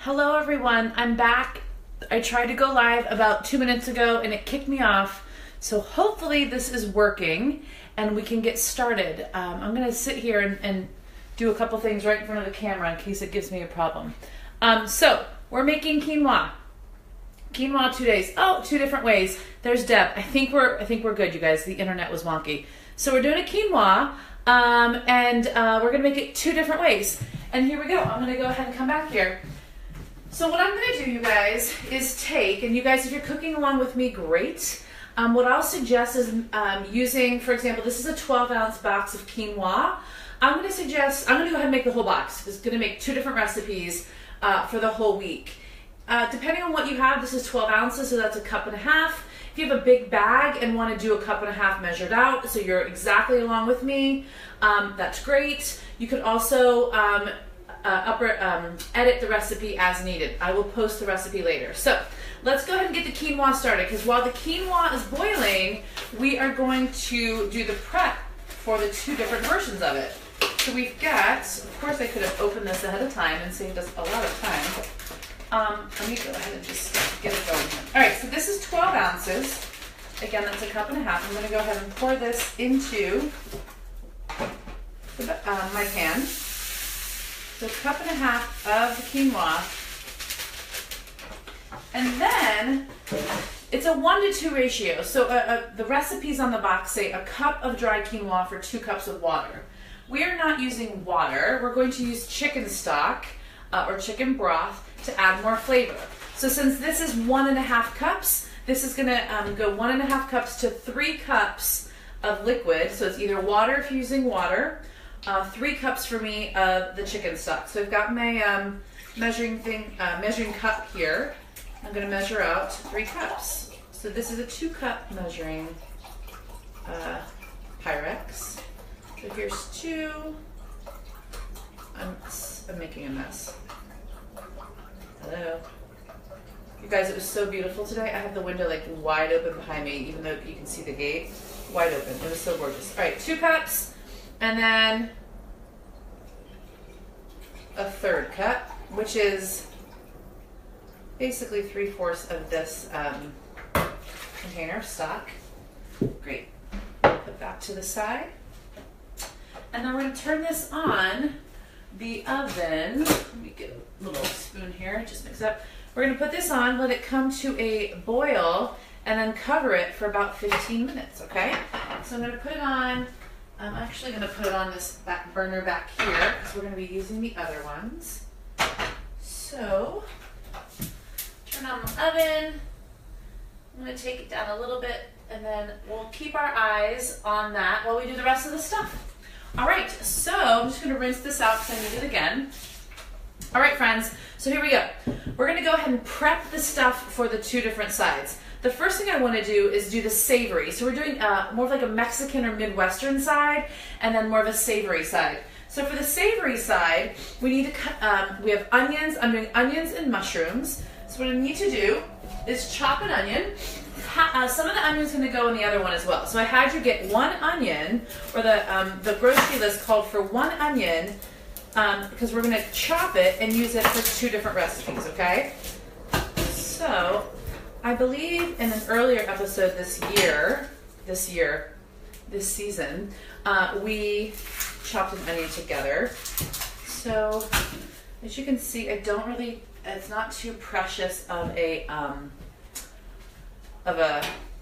Hello everyone, I'm back. I tried to go live about 2 minutes ago and it kicked me off. So hopefully this is working and we can get started. I'm gonna sit here and do a couple things right in front of the camera in case it gives me a problem. So we're making quinoa. Quinoa 2 days. Oh, 2 different ways. There's Deb. I think we're good, you guys. The internet was wonky. So we're doing a quinoa and we're gonna make it 2 different ways. And here we go. I'm gonna go ahead and come back here. So what I'm going to do, you guys, is take, and you guys, if you're cooking along with me, great. What I'll suggest is using, for example, this is a 12-ounce box of quinoa. I'm going to go ahead and make the whole box. It's going to make 2 different recipes for the whole week. Depending on what you have, this is 12 ounces, so that's 1.5 cups. If you have a big bag and want to do 1.5 cups measured out, so you're exactly along with me, that's great. You could also edit the recipe as needed. I will post the recipe later. So let's go ahead and get the quinoa started, because while the quinoa is boiling, we are going to do the prep for the 2 different versions of it. So we've got, of course I could have opened this ahead of time and saved us a lot of time. Let me go ahead and just get it going. All right, so this is 12 ounces. Again, that's 1.5 cups. I'm going to go ahead and pour this into my pan. So 1.5 cups of the quinoa. And then it's a 1-to-2 ratio. So the recipes on the box say 1 cup of dry quinoa for 2 cups of water. We are not using water. We're going to use chicken stock or chicken broth to add more flavor. So since this is 1.5 cups, this is going to go 1.5 cups to 3 cups of liquid. So it's either water if you're using water, 3 cups for me of the chicken stock. So I've got my measuring cup here. I'm going to measure out 3 cups. So this is a 2-cup measuring Pyrex. So here's 2. I'm making a mess. Hello. You guys, it was so beautiful today. I have the window like wide open behind me, even though you can see the gate. Wide open. It was so gorgeous. All right, 2 cups. And then a 1/3 cup, which is basically 3/4 of this container of stock. Great. Put that to the side. And then we're going to turn this on the oven. Let me get a little spoon here, just mix it up. We're going to put this on, let it come to a boil, and then cover it for about 15 minutes, okay? So I'm going to put it on. I'm actually going to put it on this back burner back here because we're going to be using the other ones. So, turn on the oven. I'm going to take it down a little bit and then we'll keep our eyes on that while we do the rest of the stuff. All right, so I'm just going to rinse this out because I need it again. All right, friends, so here we go. We're going to go ahead and prep the stuff for the 2 different sides. The first thing I want to do is do the savory. So we're doing more of like a Mexican or Midwestern side, and then more of a savory side. So for the savory side, we need to cut, we have onions. I'm doing onions and mushrooms. So what I need to do is chop an onion. Some of the onion's going to go in the other one as well. So I had you get 1 onion, or the grocery list called for 1 onion, because we're going to chop it and use it for 2 different recipes, okay? So I believe in an earlier episode this season, we chopped an onion together. So as you can see, it's not too precious of a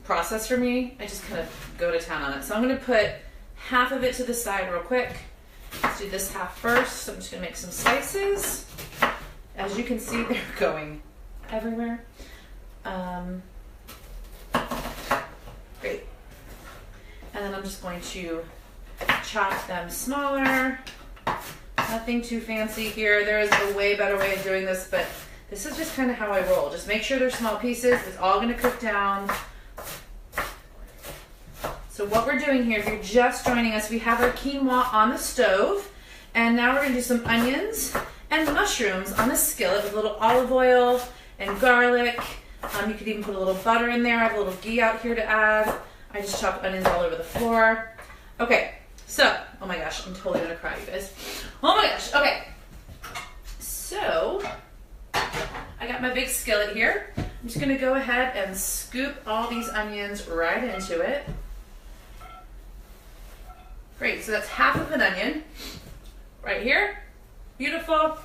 process for me. I just kind of go to town on it. So I'm going to put half of it to the side real quick. Let's do this half first. So I'm just going to make some slices. As you can see, they're going everywhere. Great. And then I'm just going to chop them smaller. Nothing too fancy here. There is a way better way of doing this, but this is just kind of how I roll. Just make sure they're small pieces. It's all going to cook down. So what we're doing here, if you're just joining us, we have our quinoa on the stove, and now we're going to do some onions and mushrooms on the skillet with a little olive oil and garlic. You could even put a little butter in there. I have a little ghee out here to add. I just chopped onions all over the floor. Okay, so, oh my gosh, I'm totally gonna cry, you guys. Oh my gosh, okay. So, I got my big skillet here. I'm just gonna go ahead and scoop all these onions right into it. Great, so that's half of an onion right here. Beautiful.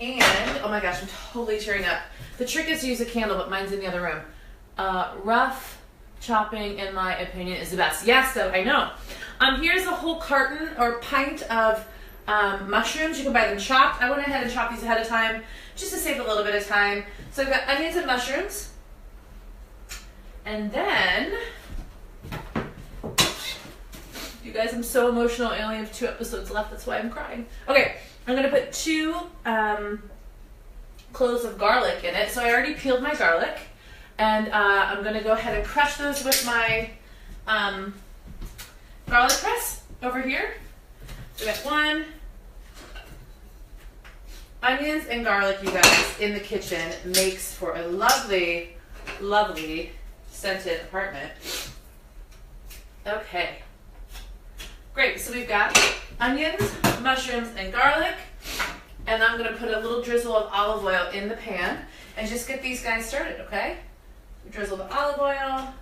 And, oh my gosh, I'm totally tearing up. The trick is to use a candle, but mine's in the other room. Rough chopping, in my opinion, is the best. Yes, though, I know. Here's a whole carton or pint of mushrooms. You can buy them chopped. I went ahead and chopped these ahead of time just to save a little bit of time. So I've got onions and mushrooms. And then, you guys, I'm so emotional. I only have 2 episodes left. That's why I'm crying. Okay, I'm going to put 2 cloves of garlic in it. So I already peeled my garlic. And I'm going to go ahead and crush those with my garlic press over here. So we got 1. Onions and garlic, you guys, in the kitchen makes for a lovely, lovely scented apartment. Okay. Great, so we've got onions, mushrooms, and garlic. And I'm going to put a little drizzle of olive oil in the pan and just get these guys started, okay? Drizzle the olive oil.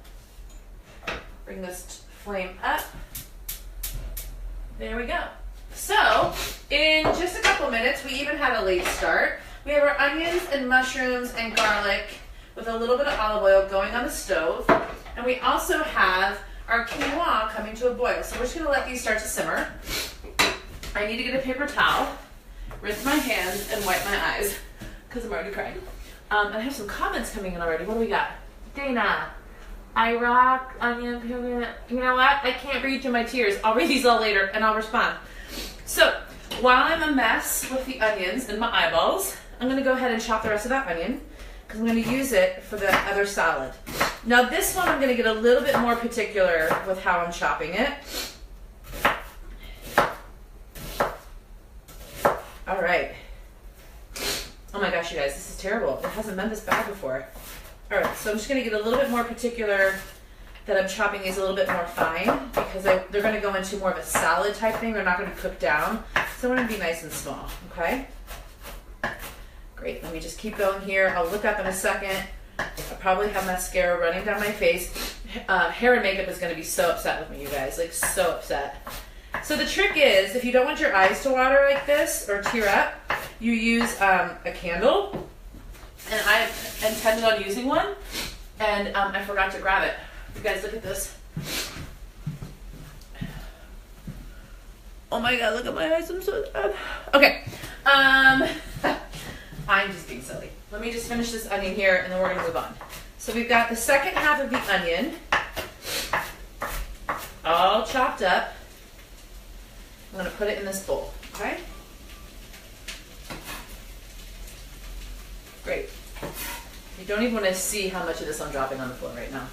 Bring this flame up. There we go. So, in just a couple minutes, we even had a late start. We have our onions and mushrooms and garlic with a little bit of olive oil going on the stove. And we also have our quinoa coming to a boil. So we're just going to let these start to simmer. I need to get a paper towel, rinse my hands, and wipe my eyes because I'm already crying. And I have some comments coming in already. What do we got? Dana, I rock onion. You know what? I can't read through my tears. I'll read these all later and I'll respond. So while I'm a mess with the onions and my eyeballs, I'm going to go ahead and chop the rest of that onion because I'm going to use it for the other salad. Now this one I'm going to get a little bit more particular with how I'm chopping it. All right. Oh my gosh, you guys, this is terrible. It hasn't been this bad before. All right, so I'm just going to get a little bit more particular that I'm chopping these a little bit more fine because they're going to go into more of a salad type thing. They're not going to cook down. So I want to be nice and small, okay? Great, let me just keep going here. I'll look up in a second. I probably have mascara running down my face. Hair and makeup is going to be so upset with me, you guys, like so upset. So the trick is, if you don't want your eyes to water like this or tear up, you use a candle. And I intended on using one, and I forgot to grab it. You guys, look at this. Oh my God, look at my eyes, I'm so sad. Okay, I'm just being silly. Let me just finish this onion here, and then we're gonna move on. So we've got the second half of the onion, all chopped up. I'm gonna put it in this bowl, okay? Great. You don't even want to see how much of this I'm dropping on the floor right now.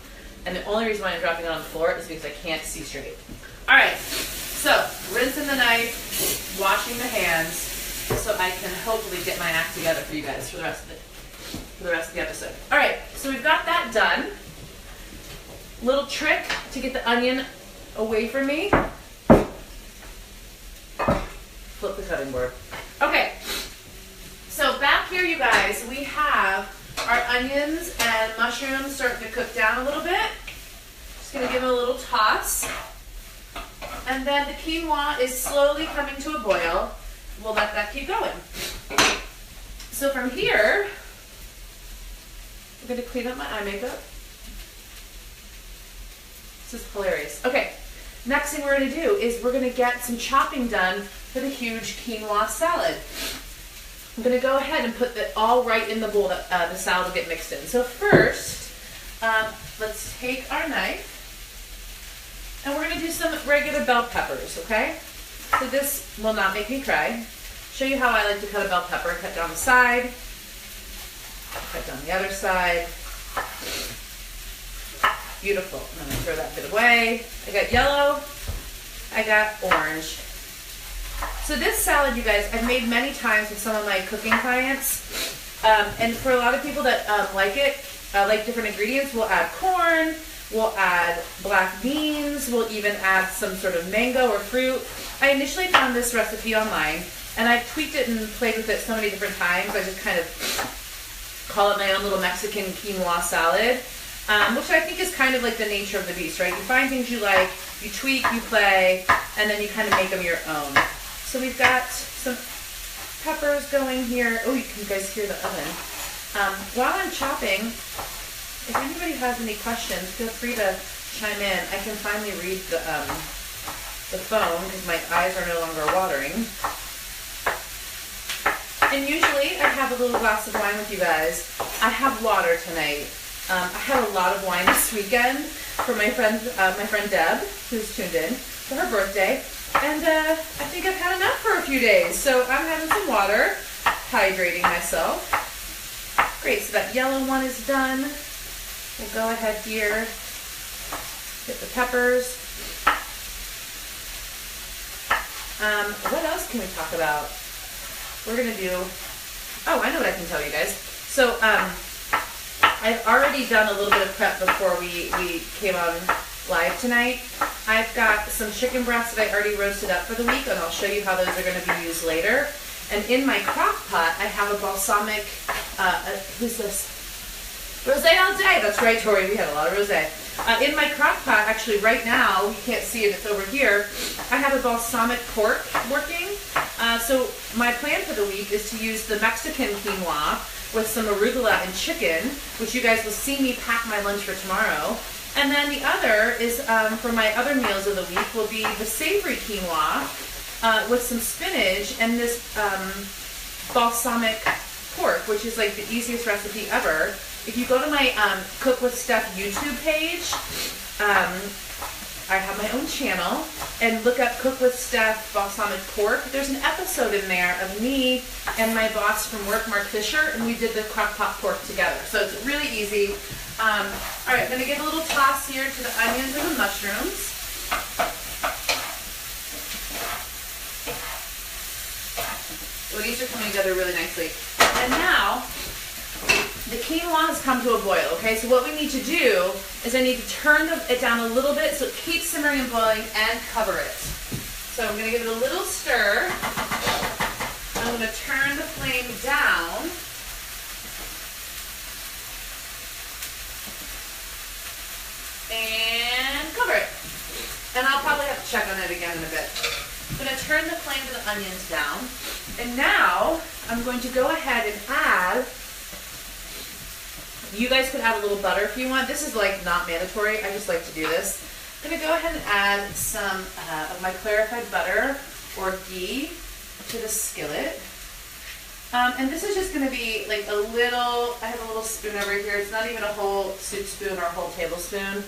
And the only reason why I'm dropping it on the floor is because I can't see straight. All right, so rinsing the knife, washing the hands, so I can hopefully get my act together for you guys for the rest of the episode. All right, so we've got that done. Little trick to get the onion away from me. Flip the cutting board. Okay. So back here, you guys, we have our onions and mushrooms starting to cook down a little bit. Just going to give them a little toss. And then the quinoa is slowly coming to a boil. We'll let that keep going. So from here, I'm going to clean up my eye makeup. This is hilarious. Okay, next thing we're going to do is we're going to get some chopping done for the huge quinoa salad. I'm going to go ahead and put it all right in the bowl that the salad will get mixed in. So first, let's take our knife, and we're going to do some regular bell peppers, okay? So this will not make me cry. Show you how I like to cut a bell pepper. Cut down the side, cut down the other side. Beautiful. I'm going to throw that bit away. I got yellow, I got orange. So this salad, you guys, I've made many times with some of my cooking clients. And for a lot of people that like it, like different ingredients, we'll add corn, we'll add black beans, we'll even add some sort of mango or fruit. I initially found this recipe online, And I've tweaked it and played with it so many different times. I just kind of call it my own little Mexican quinoa salad, which I think is kind of like the nature of the beast, right? You find things you like, you tweak, you play, and then you kind of make them your own. So we've got some peppers going here. Oh, you can guys hear the oven. While I'm chopping, if anybody has any questions, feel free to chime in. I can finally read the phone because my eyes are no longer watering. And usually I have a little glass of wine with you guys. I have water tonight. I had a lot of wine this weekend for my friend Deb, who's tuned in for her birthday. And I think I've had enough for a few days. So I'm having some water, hydrating myself. Great, so that yellow one is done. We'll go ahead here, get the peppers. What else can we talk about? We're gonna do, oh, I know what I can tell you guys. So I've already done a little bit of prep before we came on live tonight. I've got some chicken breasts that I already roasted up for the week, and I'll show you how those are gonna be used later. And in my crock pot, I have a balsamic, who's this? Rosé all day. That's right, Tori, we had a lot of rosé. In my crock pot, actually right now, you can't see it, it's over here, I have a balsamic pork working. So my plan for the week is to use the Mexican quinoa with some arugula and chicken, which you guys will see me pack my lunch for tomorrow. And then the other is, for my other meals of the week, will be the savory quinoa with some spinach and this balsamic pork, which is like the easiest recipe ever. If you go to my Cook with Steph YouTube page, I have my own channel, and look up Cook with Steph balsamic pork. There's an episode in there of me and my boss from work, Mark Fisher, and we did the crock pot pork together. So it's really easy. All right, I'm gonna give a little toss here to the onions and the mushrooms. Well, these are coming together really nicely. And now, the quinoa has come to a boil, okay? So what we need to do is I need to turn it down a little bit so it keeps simmering and boiling, and cover it. So I'm gonna give it a little stir. I'm gonna turn the flame down. And cover it. And I'll probably have to check on it again in a bit. I'm gonna turn the flame to the onions down. And now I'm going to go ahead and add, you guys could add a little butter if you want. This is like not mandatory, I just like to do this. I'm gonna go ahead and add some of my clarified butter or ghee to the skillet. And this is just gonna be like a little, I have a little spoon over here. It's not even a whole soup spoon or a whole tablespoon.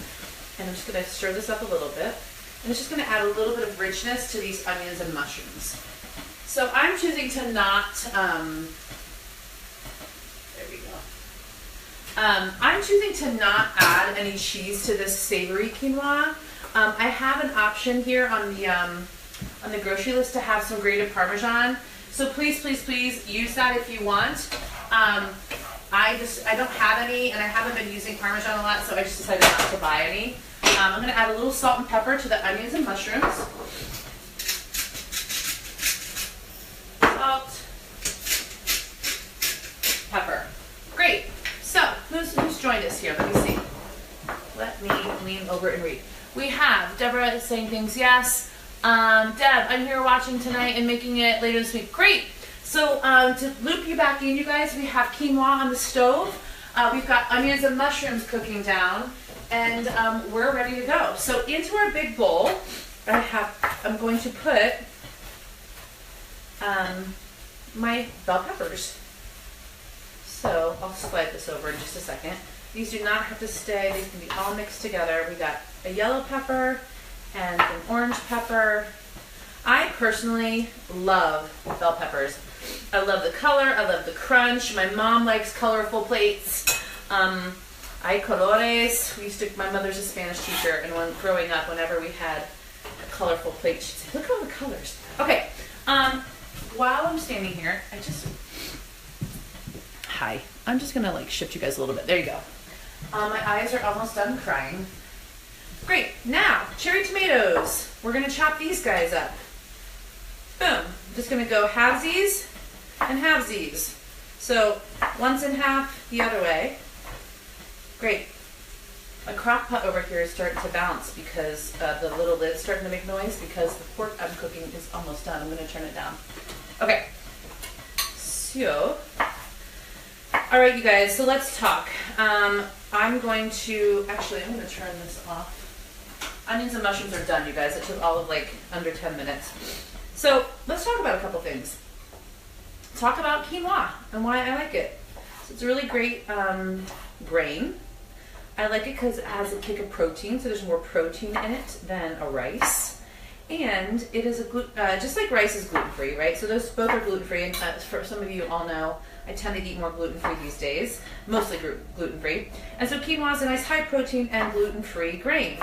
And I'm just gonna stir this up a little bit. And it's just gonna add a little bit of richness to these onions and mushrooms. So I'm choosing to not, there we go. I'm choosing to not add any cheese to this savory quinoa. I have an option here on the grocery list to have some grated Parmesan. So please, please, please use that if you want. I don't have any, and I haven't been using Parmesan a lot, so I just decided not to buy any. I'm gonna add a little salt and pepper to the onions and mushrooms. Salt, pepper. Great. So, who's joined us here? Let me see. Let me lean over and read. We have Deborah is saying things, yes. Deb, I'm here watching tonight and making it later this week. Great. So, to loop you back in, you guys, we have quinoa on the stove. We've got onions and mushrooms cooking down, and we're ready to go. So, into our big bowl, I'm going to put my bell peppers. So I'll slide this over in just a second. These do not have to stay. These can be all mixed together. We got a yellow pepper and an orange pepper. I personally love bell peppers. I love the color. I love the crunch. My mom likes colorful plates. Hay colores. My mother's a Spanish teacher, and when growing up, whenever we had a colorful plate, she'd say, "Look at all the colors." Okay. While I'm standing here, I'm just gonna like shift you guys a little bit. There you go. My eyes are almost done crying. Great. Now, cherry tomatoes. We're gonna chop these guys up. Boom. just gonna go halvesies and halvesies. So once in half, the other way. Great. My crock pot over here is starting to bounce because the little lid's starting to make noise because the pork I'm cooking is almost done. I'm gonna turn it down. Okay, so, all right, you guys, so let's talk. I'm going to turn this off. Onions and mushrooms are done, you guys. It took all of like under 10 minutes. So let's talk about a couple things. Talk about quinoa and why I like it. So it's a really great grain. I like it because it has a kick of protein, so there's more protein in it than a rice. And it is just like rice is gluten-free, right? So those both are gluten-free, and for some of you all know, I tend to eat more gluten-free these days, mostly gluten-free. And so quinoa is a nice high protein and gluten-free grain.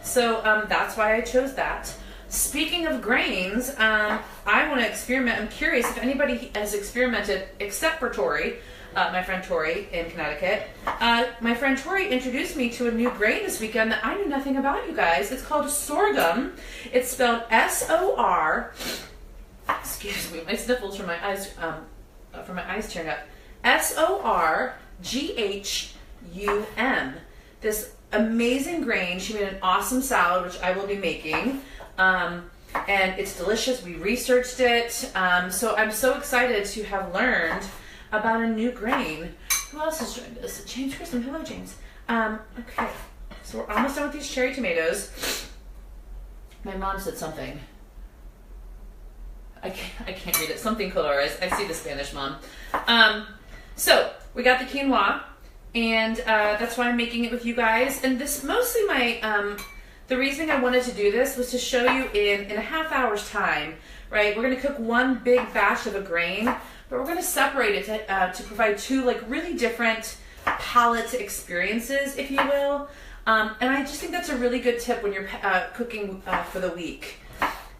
So that's why I chose that. Speaking of grains, I want to experiment. I'm curious if anybody has experimented, except for Tori, my friend Tori in Connecticut. My friend Tori introduced me to a new grain this weekend that I knew nothing about, you guys. It's called sorghum. It's spelled S-O-R, excuse me, my sniffles from my eyes tearing up. S-O-R-G-H-U-M. This amazing grain. She made an awesome salad, which I will be making. And it's delicious. We researched it. So I'm so excited to have learned about a new grain. Who else has joined us? James Christmas. Hello, James. Okay, so we're almost done with these cherry tomatoes. My mom said something. I can't read it. Something color. I see the Spanish mom. So we got the quinoa, and that's why I'm making it with you guys. And this mostly the reason I wanted to do this was to show you in a half hour's time, right? We're gonna cook one big batch of a grain, but we're gonna separate it to provide two like really different palate experiences, if you will. And I just think that's a really good tip when you're cooking for the week.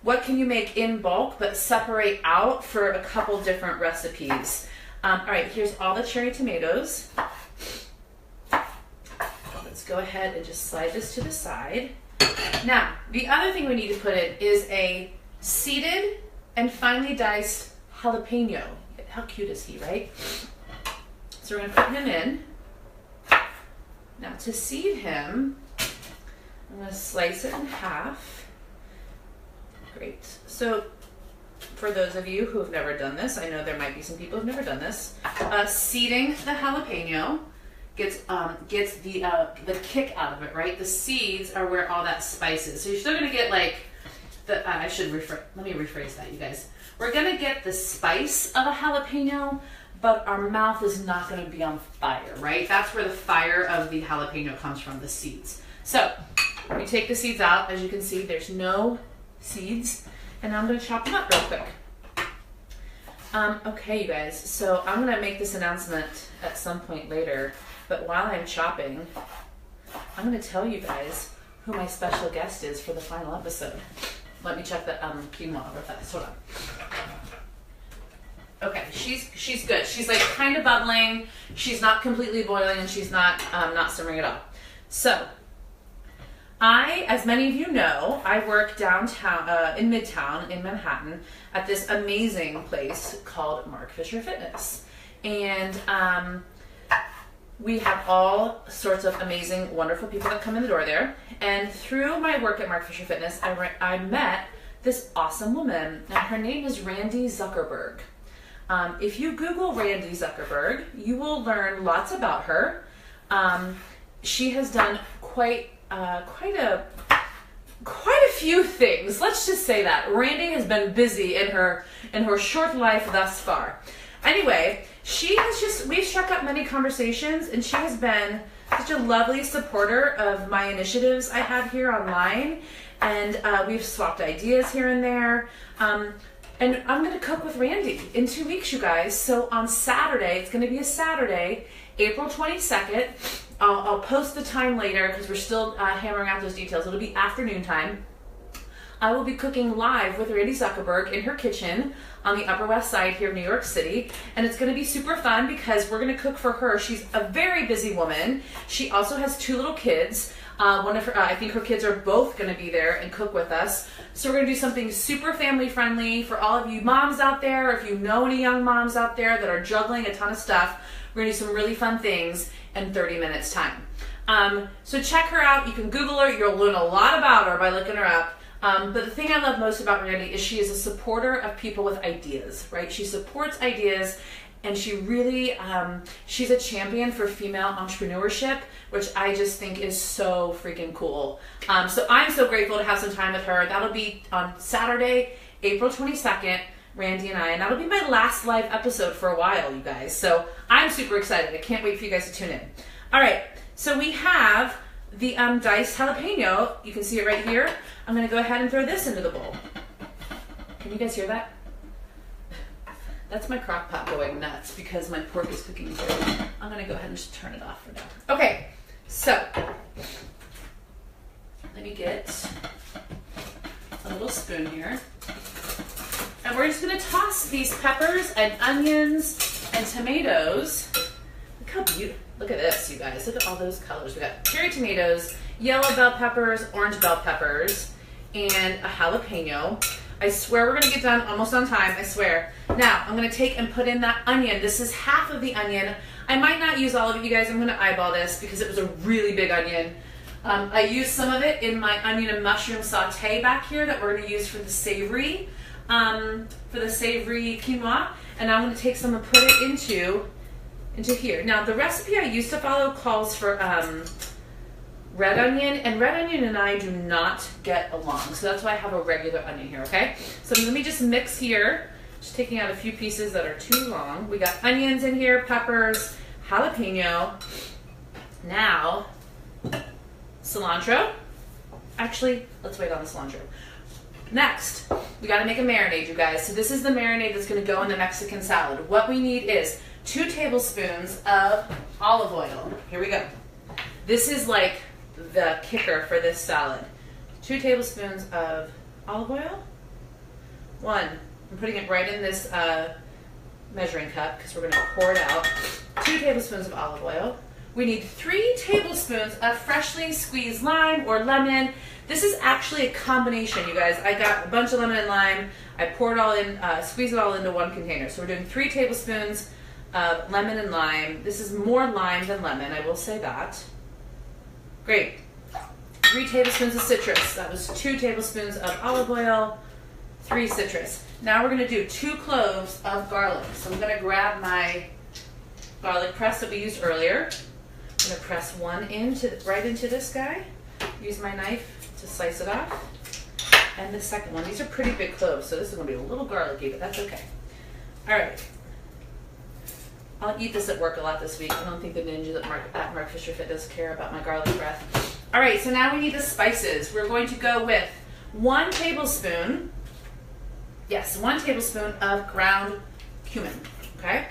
What can you make in bulk but separate out for a couple different recipes? All right, here's all the cherry tomatoes. Let's go ahead and just slide this to the side. Now, the other thing we need to put in is a seeded and finely diced jalapeno. How cute is he, right? So we're gonna put him in. Now to seed him, I'm gonna slice it in half. Great. So for those of you who have never done this, I know there might be some people who've never done this, seeding the jalapeno gets the kick out of it, right? The seeds are where all that spice is. So you're still gonna get like let me rephrase that, you guys. We're gonna get the spice of a jalapeno, but our mouth is not gonna be on fire, right? That's where the fire of the jalapeno comes from, the seeds. So we take the seeds out. As you can see, there's no seeds, and I'm gonna chop them up real quick. Okay, you guys, so I'm gonna make this announcement at some point later, but while I'm chopping, I'm gonna tell you guys who my special guest is for the final episode. Let me check the quinoa real fast. Hold on. Okay, she's good. She's like kind of bubbling. She's not completely boiling, and she's not simmering at all. So, as many of you know, I work downtown in Midtown in Manhattan at this amazing place called Mark Fisher Fitness, and we have all sorts of amazing, wonderful people that come in the door there. And through my work at Mark Fisher Fitness, I met this awesome woman, and her name is Randy Zuckerberg. If you Google Randy Zuckerberg, you will learn lots about her. She has done quite a few things. Let's just say that Randy has been busy in her short life thus far. Anyway, we've struck up many conversations, and she has been such a lovely supporter of my initiatives I have here online, and we've swapped ideas here and there. And I'm going to cook with Randy in 2 weeks, you guys. So on Saturday, it's going to be a Saturday, April 22nd. I'll post the time later because we're still hammering out those details. It'll be afternoon time. I will be cooking live with Randy Zuckerberg in her kitchen on the Upper West Side here in New York City. And it's going to be super fun because we're going to cook for her. She's a very busy woman. She also has 2 little kids. I think her kids are both going to be there and cook with us. So we're gonna do something super family friendly for all of you moms out there, or if you know any young moms out there that are juggling a ton of stuff. We're gonna do some really fun things in 30 minutes time. So check her out. You can Google her. You'll learn a lot about her by looking her up. But the thing I love most about Randy is she is a supporter of people with ideas, right? She supports ideas, and she really, she's a champion for female entrepreneurship, which I just think is so freaking cool. So I'm so grateful to have some time with her. That'll be on Saturday, April 22nd, Randy and I, and that'll be my last live episode for a while, you guys. So I'm super excited. I can't wait for you guys to tune in. All right, so we have the diced jalapeno. You can see it right here. I'm gonna go ahead and throw this into the bowl. Can you guys hear that? That's my crock pot going nuts because my pork is cooking through. I'm gonna go ahead and just turn it off for now. Okay, so let me get a little spoon here. And we're just gonna toss these peppers and onions and tomatoes. Look how beautiful, look at this, you guys. Look at all those colors. We got cherry tomatoes, yellow bell peppers, orange bell peppers, and a jalapeno. I swear we're gonna get done almost on time, I swear. Now, I'm gonna take and put in that onion. This is half of the onion. I might not use all of it, you guys. I'm gonna eyeball this because it was a really big onion. I used some of it in my onion and mushroom saute back here that we're gonna use for the savory quinoa. And now I'm gonna take some and put it into here. Now, the recipe I used to follow calls for red onion, and red onion and I do not get along, so that's why I have a regular onion here, okay? So let me just mix here, just taking out a few pieces that are too long. We got onions in here, peppers, jalapeno. Now, cilantro. Actually, let's wait on the cilantro. Next, we gotta make a marinade, you guys. So this is the marinade that's gonna go in the Mexican salad. What we need is 2 tablespoons of olive oil. Here we go. This is like the kicker for this salad. 2 tablespoons of olive oil. 1, I'm putting it right in this measuring cup because we're gonna pour it out. 2 tablespoons of olive oil. We need 3 tablespoons of freshly squeezed lime or lemon. This is actually a combination, you guys. I got a bunch of lemon and lime. I poured it all in, squeezed it all into 1 container. So we're doing 3 tablespoons of lemon and lime. This is more lime than lemon, I will say that. Great. 3 tablespoons of citrus. That was 2 tablespoons of olive oil, 3 citrus. Now we're gonna do 2 cloves of garlic. So I'm gonna grab my garlic press that we used earlier. I'm gonna press one right into this guy. Use my knife to slice it off. And the second one, these are pretty big cloves, so this is gonna be a little garlicky, but that's okay. All right. I'll eat this at work a lot this week. I don't think the ninja at Mark Fisher Fit does care about my garlic breath. All right, so now we need the spices. We're going to go with 1 tablespoon, yes, 1 tablespoon of ground cumin, okay?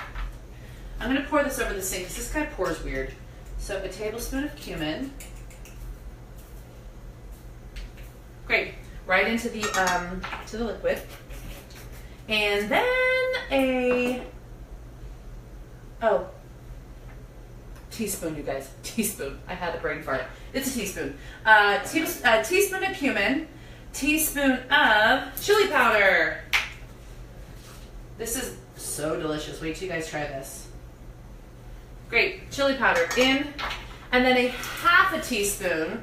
I'm gonna pour this over the sink because this guy pours weird. So a tablespoon of cumin. Great, right into the liquid. And then teaspoon, you guys, teaspoon. I had a brain fart. It's a teaspoon. Teaspoon of cumin, teaspoon of chili powder. This is so delicious. Wait till you guys try this. Great, chili powder in, and then a half a teaspoon,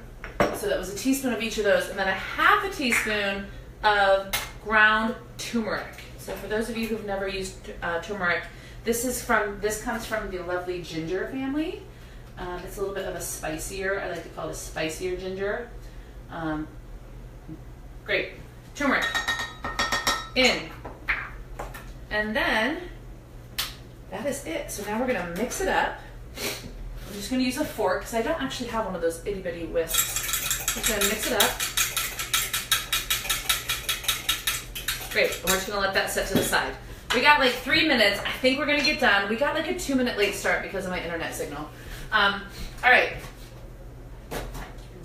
so that was a teaspoon of each of those, and then a half a teaspoon of ground turmeric. So for those of you who've never used turmeric, this comes from the lovely ginger family. It's a little bit of a spicier, I like to call it a spicier ginger. Great, turmeric in, and then that is it. So now we're gonna mix it up. I'm just gonna use a fork because I don't actually have one of those itty bitty whisks. I'm just gonna mix it up. Great, and we're just gonna let that set to the side. We got like 3 minutes. I think we're gonna get done. We got like a 2-minute late start because of my internet signal. All right.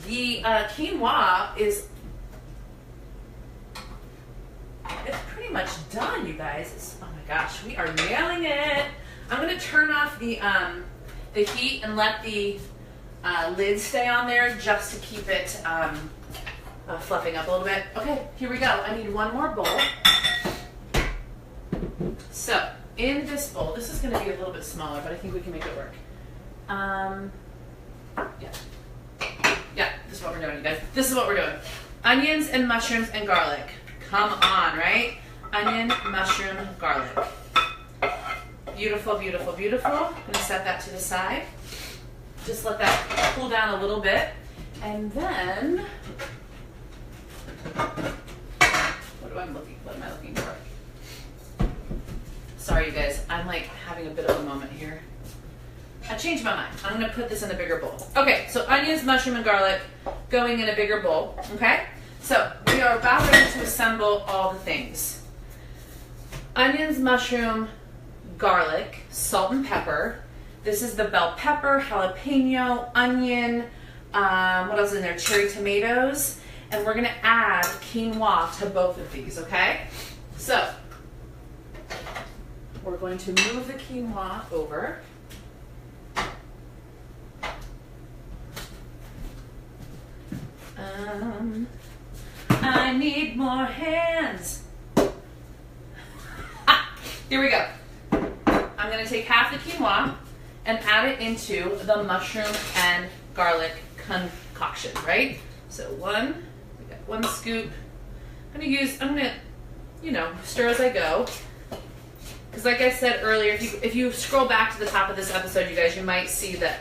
The quinoa is pretty much done, you guys. Oh my gosh, we are nailing it. I'm gonna turn off the heat and let the lid stay on there just to keep it fluffing up a little bit. Okay, here we go. I need one more bowl. So in this bowl, this is going to be a little bit smaller, but I think we can make it work. Yeah, this is what we're doing, you guys. This is what we're doing. Onions and mushrooms and garlic. Come on, right? Onion, mushroom, garlic. Beautiful, beautiful, beautiful. I'm going to set that to the side. Just let that cool down a little bit. And then, what am I looking for? Sorry, you guys. I'm like having a bit of a moment here. I changed my mind. I'm going to put this in a bigger bowl. Okay, so onions, mushroom, and garlic going in a bigger bowl. Okay? So we are about ready to assemble all the things. Onions, mushroom, garlic, salt and pepper. This is the bell pepper, jalapeno, onion, what else is in there? Cherry tomatoes. And we're going to add quinoa to both of these, okay? So we're going to move the quinoa over. I need more hands. Here we go. I'm going to take half the quinoa and add it into the mushroom and garlic concoction, right? So we got one scoop. I'm going to, stir as I go. Because like I said earlier, if you scroll back to the top of this episode, you guys, you might see that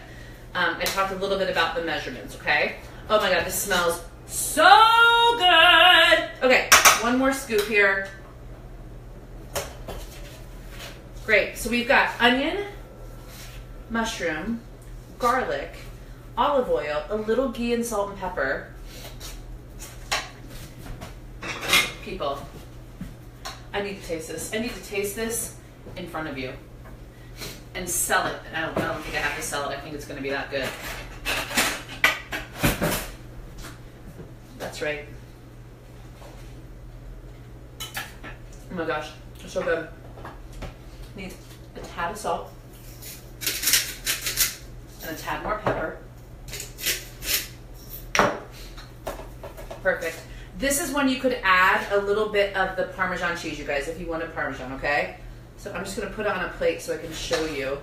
I talked a little bit about the measurements, okay? Oh my God, this smells so good. Okay, one more scoop here. Great, so we've got onion, mushroom, garlic, olive oil, a little ghee and salt and pepper. People, I need to taste this. I need to taste this in front of you and sell it. And I don't think I have to sell it. I think it's going to be that good. That's right. Oh my gosh, it's so good. Needs a tad of salt and a tad more pepper. Perfect. This is when you could add a little bit of the Parmesan cheese, you guys, if you wanted Parmesan, okay? So I'm just going to put it on a plate so I can show you.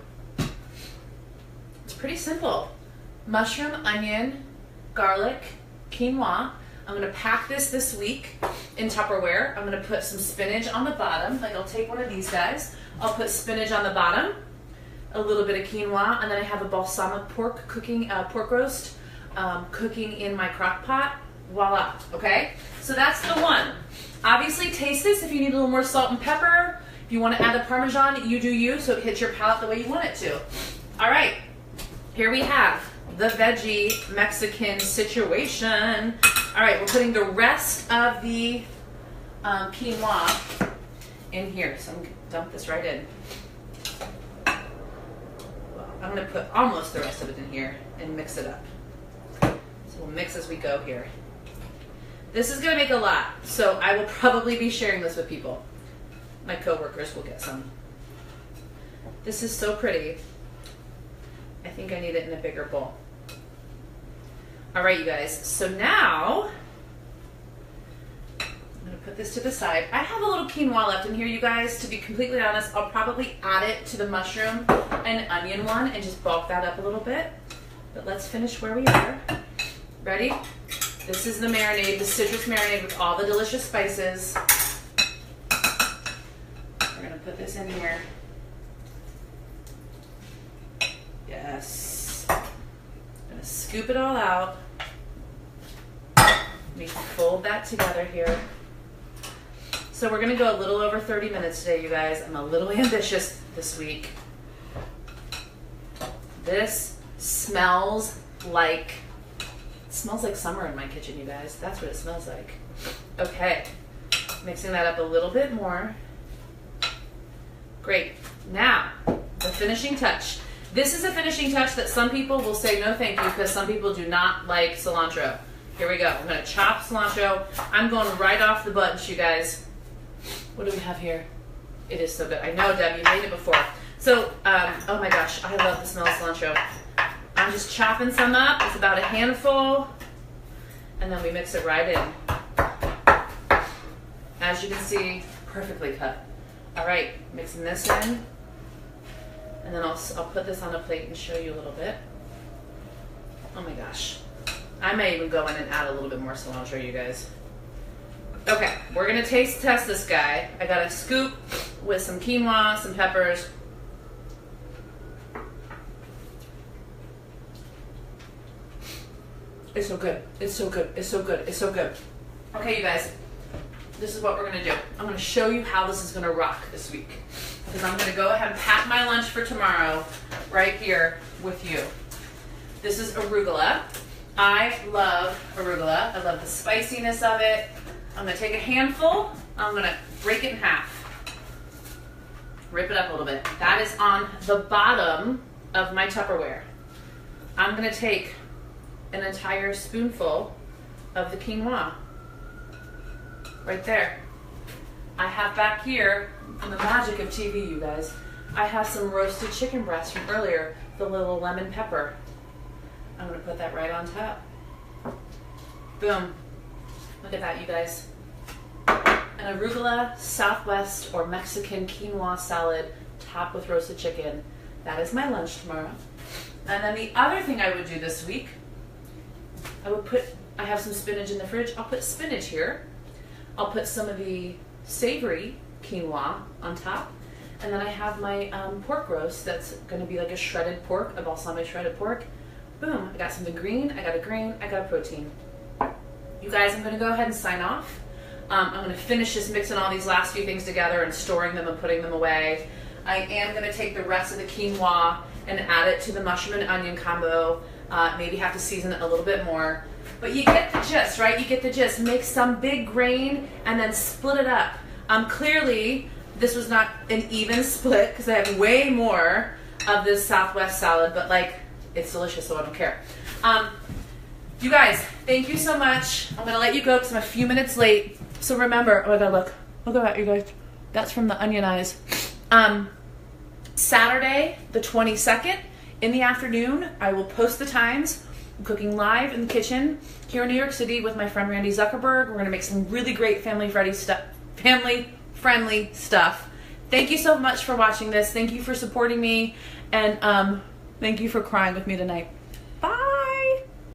It's pretty simple. Mushroom, onion, garlic, quinoa. I'm going to pack this week in Tupperware. I'm going to put some spinach on the bottom. Like I'll take one of these guys. I'll put spinach on the bottom, a little bit of quinoa, and then I have a balsamic pork roast cooking in my crock pot. Voila, okay? So that's the one. Obviously taste this if you need a little more salt and pepper. If you want to add the Parmesan, you do you, so it hits your palate the way you want it to. All right, here we have the veggie Mexican situation. All right, we're putting the rest of the quinoa in here. So I'm going to dump this right in. I'm going to put almost the rest of it in here and mix it up. So we'll mix as we go here. This is going to make a lot, so I will probably be sharing this with people. My coworkers will get some. This is so pretty. I think I need it in a bigger bowl. All right, you guys. So now I'm going to put this to the side. I have a little quinoa left in here, you guys. To be completely honest, I'll probably add it to the mushroom and onion one and just bulk that up a little bit. But let's finish where we are. Ready? This is the marinade, the citrus marinade with all the delicious spices. We're going to put this in here. Yes. I'm going to scoop it all out. Let me fold that together here. So we're going to go a little over 30 minutes today, you guys. I'm a little ambitious this week. This smells like summer in my kitchen, you guys. That's what it smells like. Okay, mixing that up a little bit more. Great. Now, the finishing touch. This is a finishing touch that some people will say no thank you because some people do not like cilantro. Here we go. I'm going to chop cilantro. I'm going right off the bunch, you guys. What do we have here? It is so good. I know, Deb, you've made it before. So, oh my gosh, I love the smell of cilantro. I'm just chopping some up. It's about a handful. and then we mix it right in. As you can see, perfectly cut. All right, mixing this in, and then I'll put this on a plate and show you a little bit. Oh my gosh. I may even go in and add a little bit more cilantro, you guys. Okay, we're gonna taste test this guy. I got a scoop with some quinoa, some peppers. It's so good, it's so good, it's so good, it's so good. Okay, you guys, this is what we're gonna do. I'm gonna show you how this is gonna rock this week. Because I'm gonna go ahead and pack my lunch for tomorrow right here with you. This is arugula. I love arugula. I love the spiciness of it. I'm gonna take a handful. I'm gonna break it in half. Rip it up a little bit. That is on the bottom of my Tupperware. I'm gonna take an entire spoonful of the quinoa. Right there. I have back here, on the magic of TV, you guys, I have some roasted chicken breast from earlier, the little lemon pepper. I'm gonna put that right on top. Boom. Look at that, you guys. An arugula, Southwest or Mexican quinoa salad topped with roasted chicken. That is my lunch tomorrow. And then the other thing I would do this week, I have some spinach in the fridge. I'll put spinach here. I'll put some of the savory quinoa on top. And then I have my pork roast that's gonna be like a shredded pork, a balsamic shredded pork. Boom, I got something green, I got a grain, I got a protein. You guys, I'm gonna go ahead and sign off. I'm gonna finish just mixing all these last few things together and storing them and putting them away. I am gonna take the rest of the quinoa and add it to the mushroom and onion combo. Maybe have to season it a little bit more. But you get the gist, right? You get the gist. Make some big grain and then split it up. Clearly, this was not an even split because I have way more of this Southwest salad, but like, it's delicious, so I don't care. You guys, thank you so much. I'm gonna let you go because I'm a few minutes late. So remember, oh my God, look at that, you guys. That's from the onion eyes. Saturday, the 22nd, in the afternoon, I will post the times. I'm cooking live in the kitchen here in New York City with my friend Randy Zuckerberg. We're gonna make some really great family-friendly stuff. Thank you so much for watching this. Thank you for supporting me, and thank you for crying with me tonight.